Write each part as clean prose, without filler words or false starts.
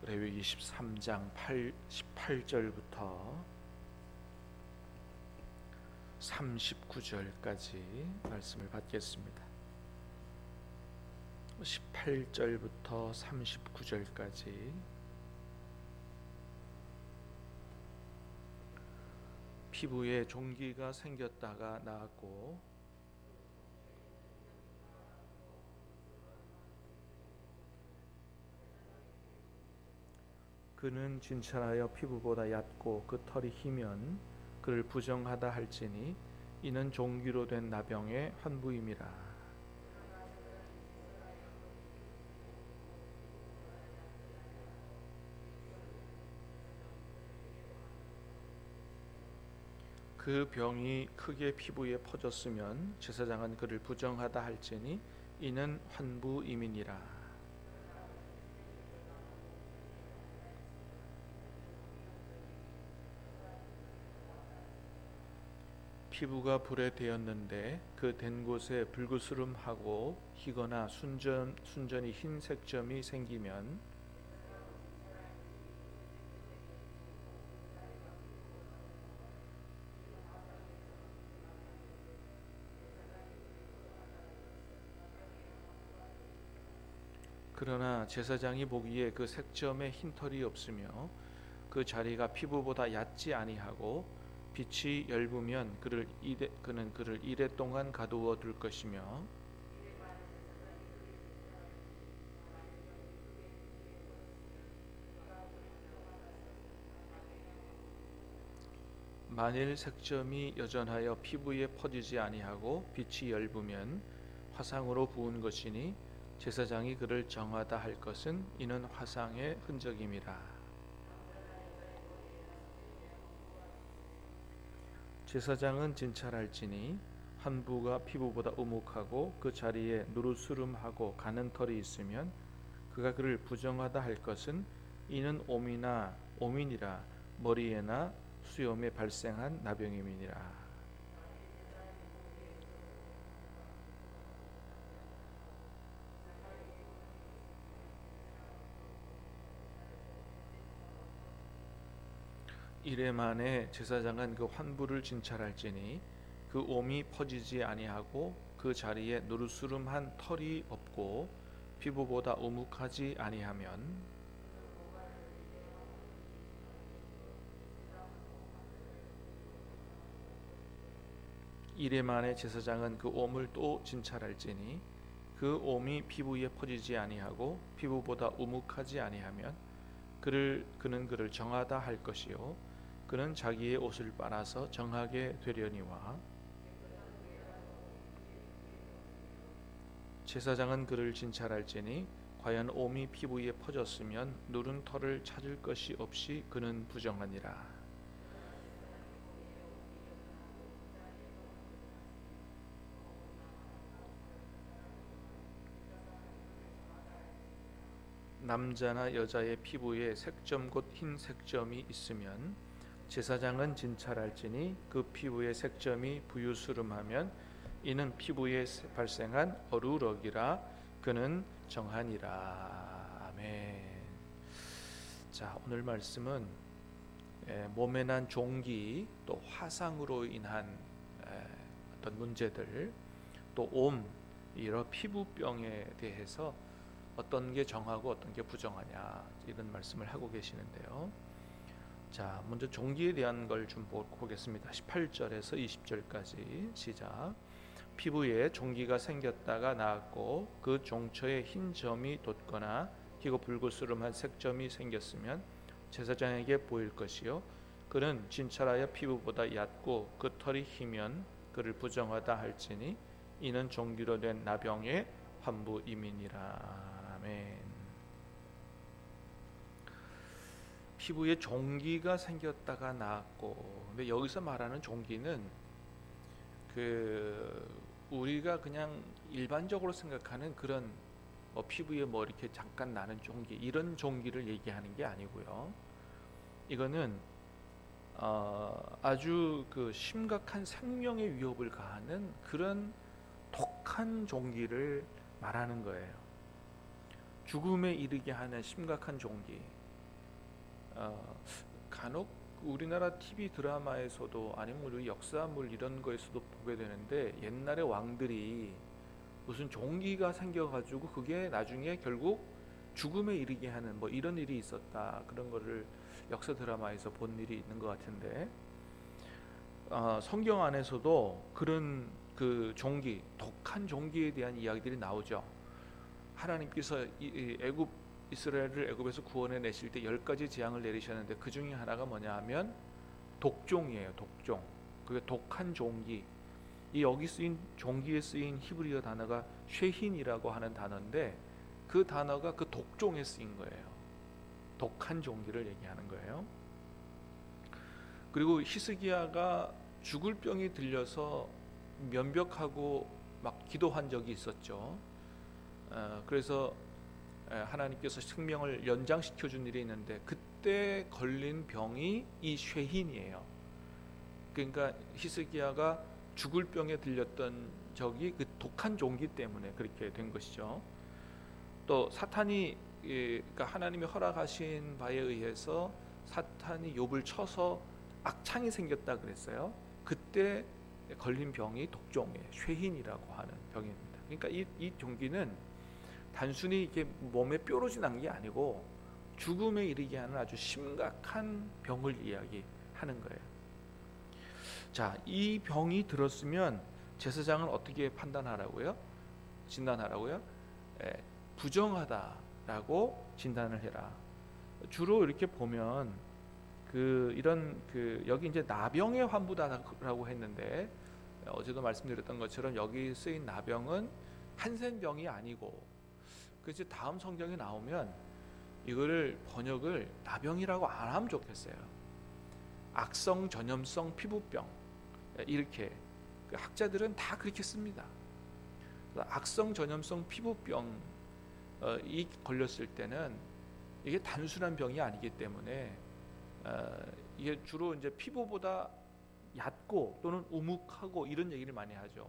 레위기 13장 18절부터 39절까지 말씀을 받겠습니다. 18절부터 39절까지 피부에 종기가 생겼다가 나았고 그는 진찰하여 피부보다 얕고 그 털이 희면 그를 부정하다 할지니 이는 종기로 된 나병의 환부임이라. 그 병이 크게 피부에 퍼졌으면 제사장은 그를 부정하다 할지니 이는 환부임이니라. 피부가 불에 대었는데 그 된 곳에 불그스름하고 희거나 순전히 흰 색점이 생기면 그러나 제사장이 보기에 그 색점에 흰 털이 없으며 그 자리가 피부보다 얕지 아니하고 빛이 엷으면 그는 그를 이레 동안 가두어 둘 것이며 만일 색점이 여전하여 피부에 퍼지지 아니하고 빛이 엷으면 화상으로 부은 것이니 제사장이 그를 정하다 할 것은 이는 화상의 흔적임이라. 제사장은 진찰할지니 환부가 피부보다 우묵하고 그 자리에 누르스름하고 가는 털이 있으면 그가 그를 부정하다 할 것은 이는 오민이라 머리에나 수염에 발생한 나병임이니라. 이래 만에 제사장은 그 환부를 진찰할지니 그 옴이 퍼지지 아니하고 그 자리에 누르스름한 털이 없고 피부보다 우묵하지 아니하면 이래 만에 제사장은 그 옴을 또 진찰할지니 그 옴이 피부에 퍼지지 아니하고 피부보다 우묵하지 아니하면 그는 그를 정하다 할 것이요 그는 자기의 옷을 빨아서 정하게 되려니와 제사장은 그를 진찰할지니 과연 옴이 피부에 퍼졌으면 누른 털을 찾을 것이 없이 그는 부정하니라. 남자나 여자의 피부에 색점 곧 흰 색점이 있으면 제사장은 진찰할지니 그 피부의 색점이 부유스름하면 이는 피부에 발생한 어루럭이라 그는 정하니라. 아멘. 자, 오늘 말씀은 몸에 난 종기 또 화상으로 인한 어떤 문제들 또 옴 이런 피부병에 대해서 어떤 게 정하고 어떤 게 부정하냐 이런 말씀을 하고 계시는데요. 자, 먼저 종기에 대한 걸 좀 보겠습니다. 18절에서 20절까지 시작. 피부에 종기가 생겼다가 나았고 그 종처에 흰 점이 돋거나 희고 불그스름한 색점이 생겼으면 제사장에게 보일 것이요 그는 진찰하여 피부보다 얕고 그 털이 희면 그를 부정하다 할지니 이는 종기로 된 나병의 환부임이니라. 아멘. 피부에 종기가 생겼다가 나았고, 근데 여기서 말하는 종기는 우리가 그냥 일반적으로 생각하는 그런 피부에 이렇게 잠깐 나는 종기 이런 종기를 얘기하는 게 아니고요. 이거는 아주 심각한 생명의 위협을 가하는 그런 독한 종기를 말하는 거예요. 죽음에 이르게 하는 심각한 종기. 간혹 우리나라 TV 드라마에서도 아니면 우리 역사물 이런 거에서도 보게 되는데, 옛날에 왕들이 무슨 종기가 생겨가지고 그게 나중에 결국 죽음에 이르게 하는 뭐 이런 일이 있었다, 그런 거를 역사 드라마에서 본 일이 있는 것 같은데, 성경 안에서도 그런 그 종기, 독한 종기에 대한 이야기들이 나오죠. 하나님께서 애굽 이스라엘을 애굽에서 구원해 내실 때 10가지 재앙을 내리셨는데 그 중에 하나가 뭐냐 하면 독종이에요. 독종. 그게 독한 종기. 이 여기 쓰인 종기에 쓰인 히브리어 단어가 쉐힌이라고 하는 단어인데, 그 단어가 그 독종에 쓰인 거예요. 독한 종기를 얘기하는 거예요. 그리고 히스기야가 죽을 병이 들려서 면벽하고 막 기도한 적이 있었죠. 그래서 하나님께서 생명을 연장시켜 준 일이 있는데, 그때 걸린 병이 이 쉐힌이에요. 그러니까 히스기야가 죽을 병에 들렸던 적이 그 독한 종기 때문에 그렇게 된 것이죠. 또 사탄이, 그러니까 하나님이 허락하신 바에 의해서 사탄이 욥을 쳐서 악창이 생겼다 그랬어요. 그때 걸린 병이 독종이에요. 쉐힌이라고 하는 병입니다. 그러니까 이 종기는 단순히 이게 몸에 뾰루지 난 게 아니고 죽음에 이르게 하는 아주 심각한 병을 이야기하는 거예요. 자, 이 병이 들었으면 제사장은 어떻게 판단하라고요? 진단하라고요? 부정하다라고 진단을 해라. 주로 이렇게 보면 여기 이제 나병의 환부다라고 했는데, 어제도 말씀드렸던 것처럼 여기 쓰인 나병은 한센병이 아니고, 그래서 다음 성경에 나오면 이거를 번역을 나병이라고 안 하면 좋겠어요. 악성 전염성 피부병, 이렇게 학자들은 다 그렇게 씁니다. 악성 전염성 피부병이 걸렸을 때는 이게 단순한 병이 아니기 때문에 이게 주로 이제 피부보다 얕고 또는 우묵하고 이런 얘기를 많이 하죠.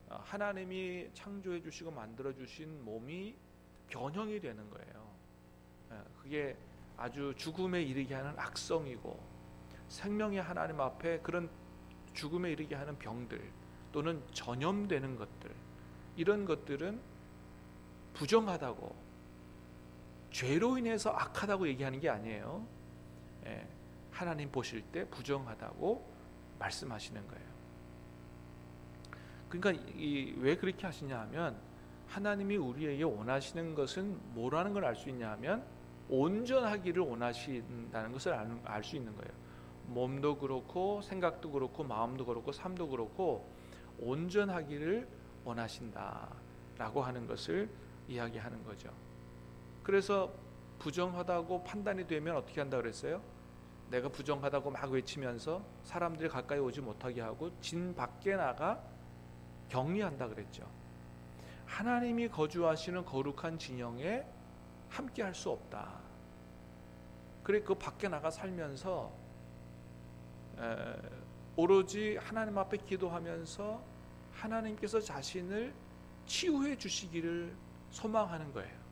하나님이 창조해 주시고 만들어 주신 몸이 변형이 되는 거예요. 그게 아주 죽음에 이르게 하는 악성이고, 생명의 하나님 앞에 그런 죽음에 이르게 하는 병들 또는 전염되는 것들, 이런 것들은 부정하다고, 죄로 인해서 악하다고 얘기하는 게 아니에요. 하나님 보실 때 부정하다고 말씀하시는 거예요. 그러니까 왜 그렇게 하시냐 하면, 하나님이 우리에게 원하시는 것은 뭐라는 걸 알 수 있냐 하면 온전하기를 원하신다는 것을 알 수 있는 거예요. 몸도 그렇고 생각도 그렇고 마음도 그렇고 삶도 그렇고 온전하기를 원하신다라고 하는 것을 이야기하는 거죠. 그래서 부정하다고 판단이 되면 어떻게 한다 그랬어요? 내가 부정하다고 막 외치면서 사람들이 가까이 오지 못하게 하고 진 밖에 나가 격리한다 그랬죠. 하나님이 거주하시는 거룩한 진영에 함께 할 수 없다. 그래 그 밖에 나가 살면서 오로지 하나님 앞에 기도하면서 하나님께서 자신을 치유해 주시기를 소망하는 거예요.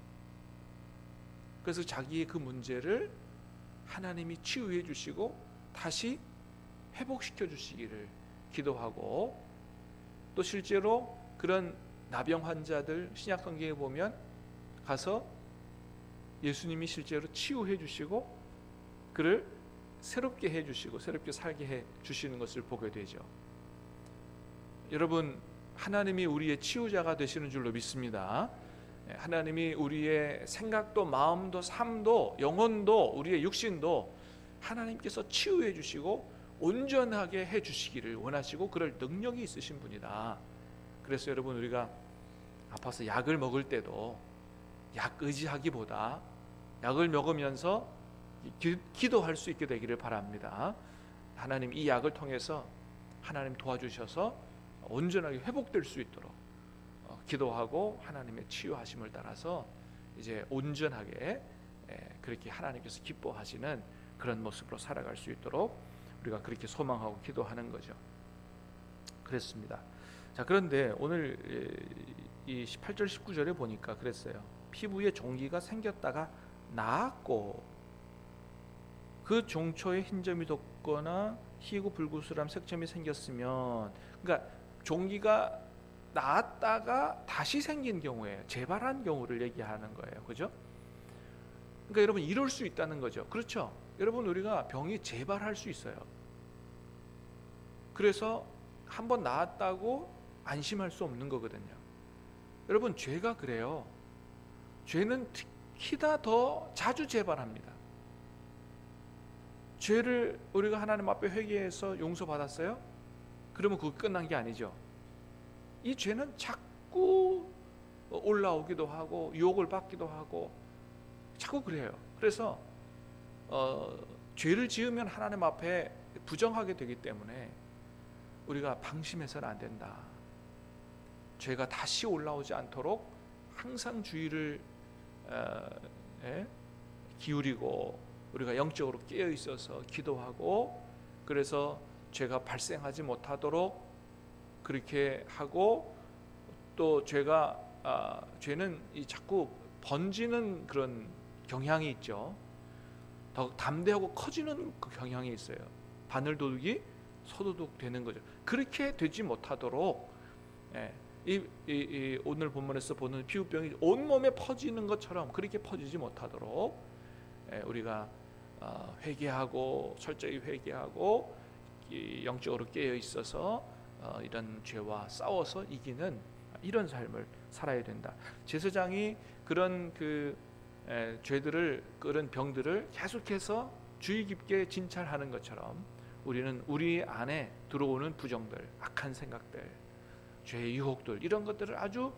그래서 자기의 그 문제를 하나님이 치유해 주시고 다시 회복시켜 주시기를 기도하고, 또 실제로 그런 나병 환자들 신약 성경에 보면 가서 예수님이 실제로 치유해 주시고 그를 새롭게 해 주시고 새롭게 살게 해 주시는 것을 보게 되죠. 여러분, 하나님이 우리의 치유자가 되시는 줄로 믿습니다. 하나님이 우리의 생각도 마음도 삶도 영혼도 우리의 육신도 하나님께서 치유해 주시고 온전하게 해 주시기를 원하시고 그럴 능력이 있으신 분이다. 그래서 여러분, 우리가 아파서 약을 먹을 때도 약 의지하기보다 약을 먹으면서 기도할 수 있게 되기를 바랍니다. 하나님 이 약을 통해서 하나님 도와주셔서 온전하게 회복될 수 있도록 기도하고 하나님의 치유하심을 따라서 이제 온전하게 그렇게 하나님께서 기뻐하시는 그런 모습으로 살아갈 수 있도록 우리가 그렇게 소망하고 기도하는 거죠. 그랬습니다. 자, 그런데 오늘 이 18절 19절에 보니까 그랬어요. 피부에 종기가 생겼다가 나았고, 그 종초에 흰점이 돋거나 희고 불구스람 색점이 생겼으면, 그러니까 종기가 나았다가 다시 생긴 경우에 재발한 경우를 얘기하는 거예요. 그죠? 그러니까 여러분 이럴 수 있다는 거죠. 그렇죠? 여러분 우리가 병이 재발할 수 있어요. 그래서 한번 나았다고 안심할 수 없는 거거든요. 여러분 죄가 그래요. 죄는 특히나 더 자주 재발합니다. 죄를 우리가 하나님 앞에 회개해서 용서받았어요? 그러면 그거 끝난 게 아니죠. 이 죄는 자꾸 올라오기도 하고 유혹을 받기도 하고 자꾸 그래요. 그래서 죄를 지으면 하나님 앞에 부정하게 되기 때문에 우리가 방심해서는 안 된다. 죄가 다시 올라오지 않도록 항상 주의를 기울이고 우리가 영적으로 깨어 있어서 기도하고, 그래서 죄가 발생하지 못하도록 그렇게 하고, 또 죄는 자꾸 번지는 그런 경향이 있죠. 더 담대하고 커지는 그 경향이 있어요. 바늘도둑이 소도둑 되는 거죠. 그렇게 되지 못하도록 오늘 본문에서 보는 피부병이 온몸에 퍼지는 것처럼 그렇게 퍼지지 못하도록 우리가 회개하고 철저히 회개하고 영적으로 깨어 있어서 이런 죄와 싸워서 이기는 이런 삶을 살아야 된다. 제사장이 그런 죄들을, 그런 병들을 계속해서 주의 깊게 진찰하는 것처럼 우리는 우리 안에 들어오는 부정들, 악한 생각들, 죄의 유혹들, 이런 것들을 아주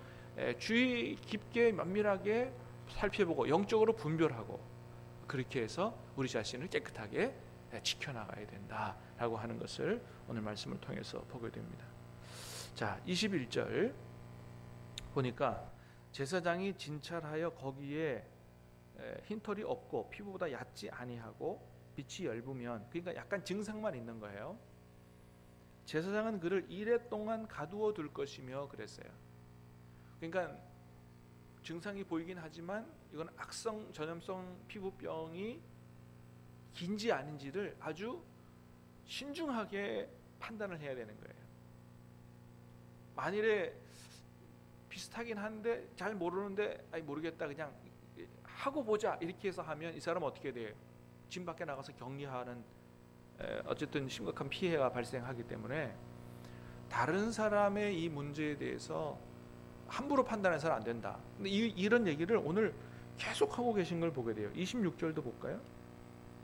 주의 깊게 면밀하게 살펴보고 영적으로 분별하고, 그렇게 해서 우리 자신을 깨끗하게 지켜나가야 된다라고 하는 것을 오늘 말씀을 통해서 보게 됩니다. 자, 21절 보니까 제사장이 진찰하여 거기에 흰털이 없고 피부보다 얕지 아니하고 빛이 엷으면, 그러니까 약간 증상만 있는 거예요. 제사장은 그를 이레 동안 가두어 둘 것이며 그랬어요. 그러니까 증상이 보이긴 하지만 이건 악성 전염성 피부병이 긴지 아닌지를 아주 신중하게 판단을 해야 되는 거예요. 만일에 비슷하긴 한데 잘 모르는데 모르겠다 그냥 하고 보자 이렇게 해서 하면 이 사람은 어떻게 돼요? 집 밖에 나가서 격리하는 어쨌든 심각한 피해가 발생하기 때문에 다른 사람의 이 문제에 대해서 함부로 판단해서는 안 된다. 근데 이런 얘기를 오늘 계속 하고 계신 걸 보게 돼요. 26절도 볼까요?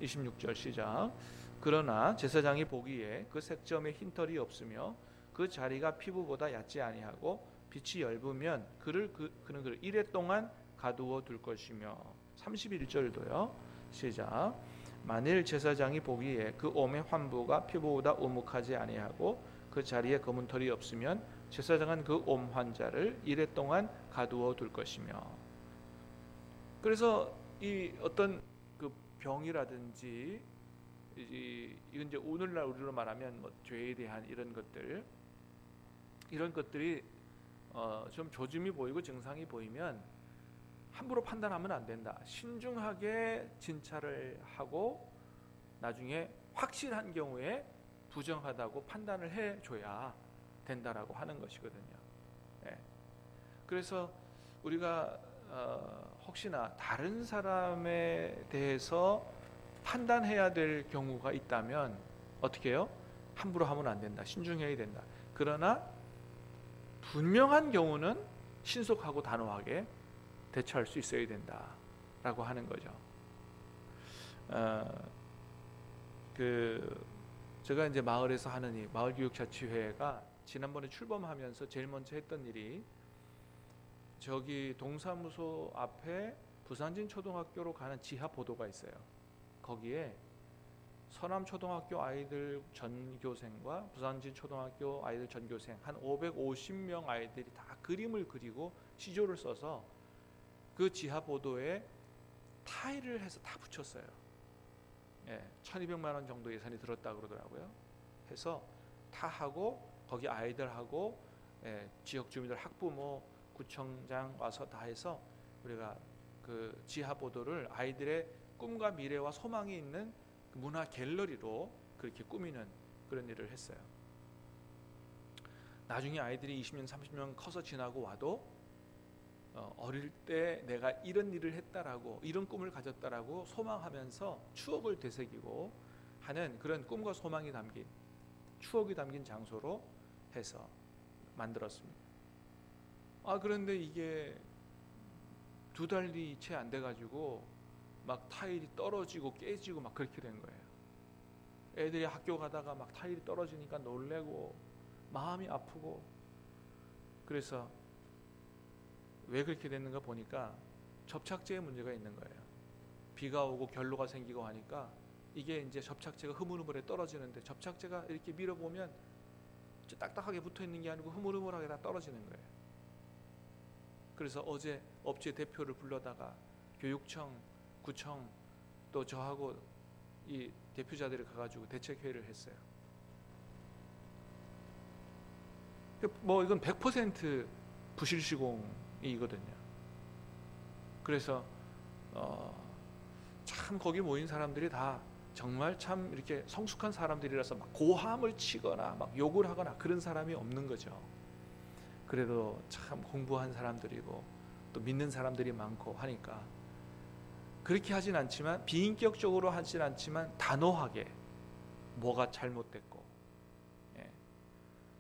26절 시작. 그러나 제사장이 보기에 그 색점에 흰털이 없으며 그 자리가 피부보다 얕지 아니하고 빛이 엷으면 그는 그를 이레 동안 가두어 둘 것이며. 31절도요. 시작. 만일 제사장이 보기에 그 옷의 환부가 피부보다 오목하지 아니하고 그 자리에 검은 털이 없으면 제사장은 그 옴 환자를 이레 동안 가두어 둘 것이며. 그래서 이 어떤 그 병이라든지 이건 이제 오늘날 우리로 말하면 뭐 죄에 대한 이런 것들이 좀 조짐이 보이고 증상이 보이면 함부로 판단하면 안 된다. 신중하게 진찰을 하고 나중에 확실한 경우에 부정하다고 판단을 해줘야 된다라고 하는 것이거든요. 그래서 우리가 혹시나 다른 사람에 대해서 판단해야 될 경우가 있다면 어떻게 해요? 함부로 하면 안 된다. 신중해야 된다. 그러나 분명한 경우는 신속하고 단호하게 대처할 수 있어야 된다라고 하는 거죠. 제가 이제 마을에서 하는 이 마을교육자치회가 지난번에 출범하면서 제일 먼저 했던 일이 저기 동사무소 앞에 부산진 초등학교로 가는 지하보도가 있어요. 거기에 서남초등학교 아이들 전교생과 부산진 초등학교 아이들 전교생 한 550명 아이들이 다 그림을 그리고 시조를 써서 그 지하보도에 타일을 해서 다 붙였어요. 1200만 원 정도 예산이 들었다 그러더라고요. 해서 다 하고 거기 아이들하고 지역 주민들, 학부모, 구청장 와서 다 해서 우리가 그 지하보도를 아이들의 꿈과 미래와 소망이 있는 그 문화 갤러리로 그렇게 꾸미는 그런 일을 했어요. 나중에 아이들이 20년 30년 커서 지나고 와도 어릴 때 내가 이런 일을 했다라고, 이런 꿈을 가졌다라고 소망하면서 추억을 되새기고 하는 그런 꿈과 소망이 담긴, 추억이 담긴 장소로 해서 만들었습니다. 그런데 이게 2달이 채 안 돼가지고 막 타일이 떨어지고 깨지고 막 그렇게 된 거예요. 애들이 학교 가다가 막 타일이 떨어지니까 놀래고 마음이 아프고. 그래서 왜 그렇게 됐는가 보니까 접착제에 문제가 있는 거예요. 비가 오고 결로가 생기고 하니까 이게 이제 접착제가 흐물흐물해 떨어지는데, 접착제가 이렇게 밀어보면 딱딱하게 붙어 있는 게 아니고 흐물흐물하게 다 떨어지는 거예요. 그래서 어제 업체 대표를 불러다가 교육청, 구청 또 저하고 이 대표자들이 가가지고 대책회의를 했어요. 뭐 이건 100% 부실 시공이거든요. 그래서 참 거기 모인 사람들이 다 정말 참 이렇게 성숙한 사람들이라서 막 고함을 치거나 막 욕을 하거나 그런 사람이 없는 거죠. 그래도 참 공부한 사람들이고 또 믿는 사람들이 많고 하니까 그렇게 하진 않지만, 비인격적으로 하진 않지만 단호하게 뭐가 잘못됐고,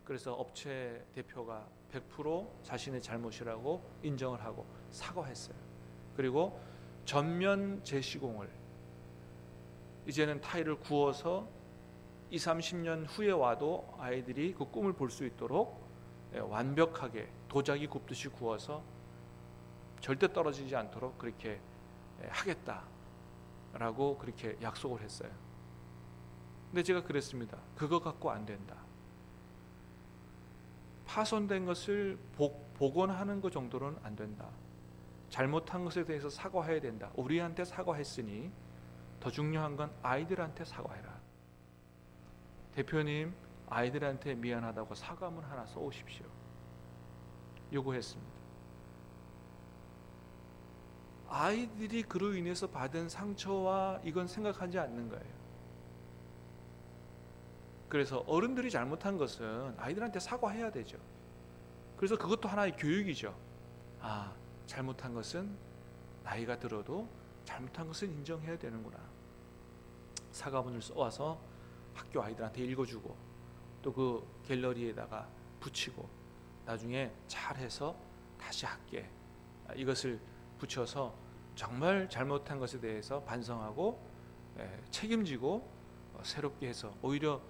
그래서 업체 대표가 100% 자신의 잘못이라고 인정을 하고 사과했어요. 그리고 전면 재시공을, 이제는 타일을 구워서 20-30년 후에 와도 아이들이 그 꿈을 볼 수 있도록 완벽하게 도자기 굽듯이 구워서 절대 떨어지지 않도록 그렇게 하겠다라고 그렇게 약속을 했어요. 근데 제가 그랬습니다. 그거 갖고 안 된다. 파손된 것을 복원하는 것 정도는 안 된다. 잘못한 것에 대해서 사과해야 된다. 우리한테 사과했으니 더 중요한 건 아이들한테 사과해라. 대표님, 아이들한테 미안하다고 사과문 하나 써오십시오. 요구했습니다. 아이들이 그로 인해서 받은 상처와 이건 생각하지 않는 거예요. 그래서 어른들이 잘못한 것은 아이들한테 사과해야 되죠. 그래서 그것도 하나의 교육이죠. 잘못한 것은 나이가 들어도 잘못한 것은 인정해야 되는구나. 사과문을 써와서 학교 아이들한테 읽어주고 또 그 갤러리에다가 붙이고 나중에 잘해서 다시 할게, 이것을 붙여서 정말 잘못한 것에 대해서 반성하고 책임지고 새롭게 해서 오히려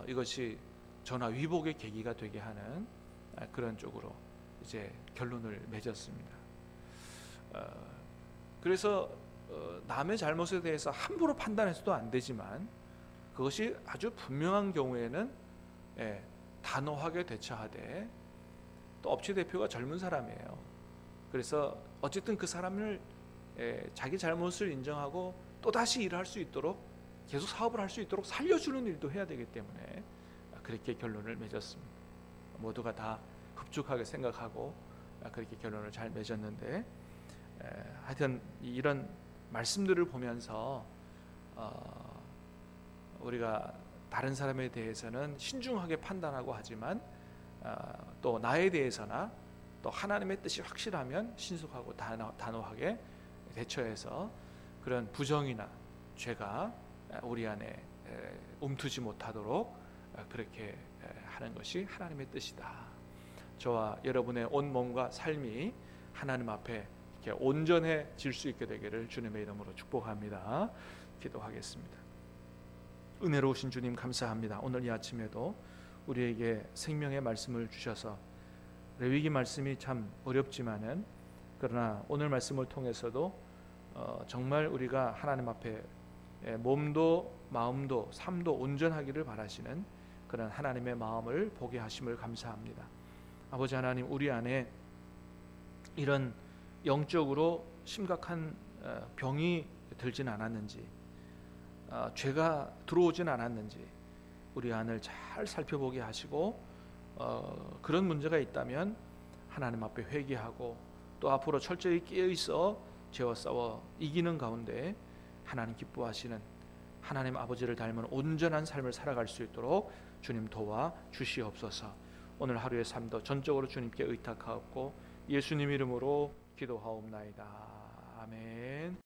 이것이 전화 위복의 계기가 되게 하는 그런 쪽으로 이제 결론을 맺었습니다. 그래서 남의 잘못에 대해서 함부로 판단해서도 안 되지만, 그것이 아주 분명한 경우에는 단호하게 대처하되, 또 업체 대표가 젊은 사람이에요. 그래서 어쨌든 그 사람을 자기 잘못을 인정하고 또다시 일을 할 수 있도록, 계속 사업을 할 수 있도록 살려주는 일도 해야 되기 때문에 그렇게 결론을 맺었습니다. 모두가 다 흡족하게 생각하고 그렇게 결론을 잘 맺었는데, 하여튼 이런 말씀들을 보면서 우리가 다른 사람에 대해서는 신중하게 판단하고 하지만 또 나에 대해서나 또 하나님의 뜻이 확실하면 신속하고 단호하게 대처해서 그런 부정이나 죄가 우리 안에 움트지 못하도록 그렇게 하는 것이 하나님의 뜻이다. 저와 여러분의 온 몸과 삶이 하나님 앞에 이렇게 온전해질 수 있게 되기를 주님의 이름으로 축복합니다. 기도하겠습니다. 은혜로우신 주님 감사합니다. 오늘 이 아침에도 우리에게 생명의 말씀을 주셔서, 레위기 말씀이 참 어렵지만은 그러나 오늘 말씀을 통해서도 정말 우리가 하나님 앞에 몸도 마음도 삶도 온전하기를 바라시는 그런 하나님의 마음을 보게 하심을 감사합니다. 아버지 하나님, 우리 안에 이런 영적으로 심각한 병이 들진 않았는지, 죄가 들어오진 않았는지 우리 안을 잘 살펴보게 하시고, 그런 문제가 있다면 하나님 앞에 회개하고 또 앞으로 철저히 깨어있어 죄와 싸워 이기는 가운데 하나님 기뻐하시는 하나님 아버지를 닮은 온전한 삶을 살아갈 수 있도록 주님 도와 주시옵소서. 오늘 하루의 삶도 전적으로 주님께 의탁하옵고 예수님 이름으로 기도하옵나이다. 아멘.